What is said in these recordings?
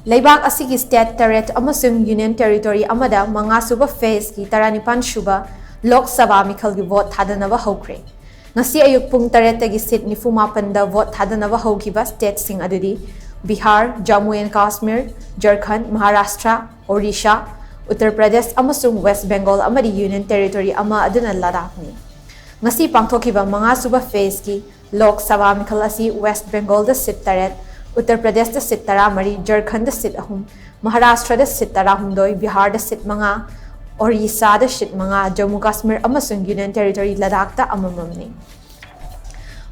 LEIBAK ASIGI State Teret AMASUNG Union Territory Amada Manga Suba Phase Ki Taranipan Shuba Lok Sabha Meekhal Ki Vote Thadanaba Houkhre. Ngasi ayuk pung taretagi sit ni Fumapanda Vote Thadanaba Houkiba State Sing Adudi Bihar, Jammu and Kashmir, Jharkhand, Maharashtra, Odisha, Uttar Pradesh amasung West Bengal amadi Union Territory ama aduna Ladakh ni. Ngasi pangthokiba Manga Suba Phase Ki Lok Sabha Meekhal asi West Bengal da sit taret, Uttar Pradesh da sit taramari, Jharkhand da sit ahum, Maharashtra da sit tarahumdoi, Bihar da sit manga, Orissa da sit manga, Jammu Kashmir amasung Union Territory Ladakh da amamamni.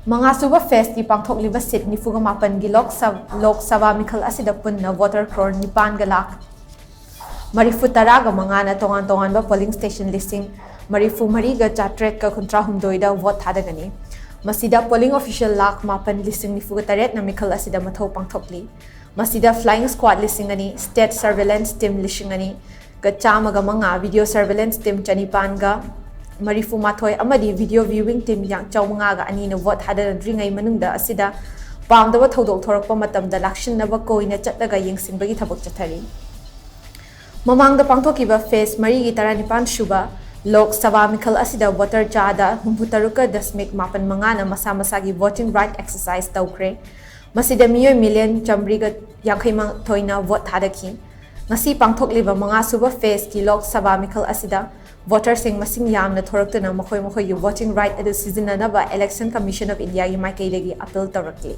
Manga Suba Phase Ki pangthokliba sit ni Fugamapan gi Lok Sabha Meekhal asida punna voter crore nipan galak. Marifu taraga mga na tongan ba polling station listing marifu mariga chatret ka kontra humdoida vote hadagani. Masida polling official lak mapan listing ni Fugataret na Meekhal asida mathaw pangthokli. Masida flying squad listing ani, state surveillance team listing ani, ka chamaga mga video surveillance team chanipan ga Marifu Mathoy amadi video viewing team yang chaw mga ga ani na vote hada dringai manungda asida pamdawa thodol thorakpa matamda lakshin na ba koina chatlaga yengsingbagi thabak chathari. Mamangda pangthokiba phase mari gi taranipan Shuba Lok Sabha Meekhal asida voter chada 37.8 mga na masa-masagi voting right exercise tawkre. Masida miyoy million chambri ga yangkhaimang thoina vote hadaki. Ngasi pangthokliba mga Suba phase ki Lok Sabha Meekhal asida voters sing masing yamna thoraktuna makhoi yu voting right adu season na ba Election Commission of India gi maikaidagi appeal tawrakli.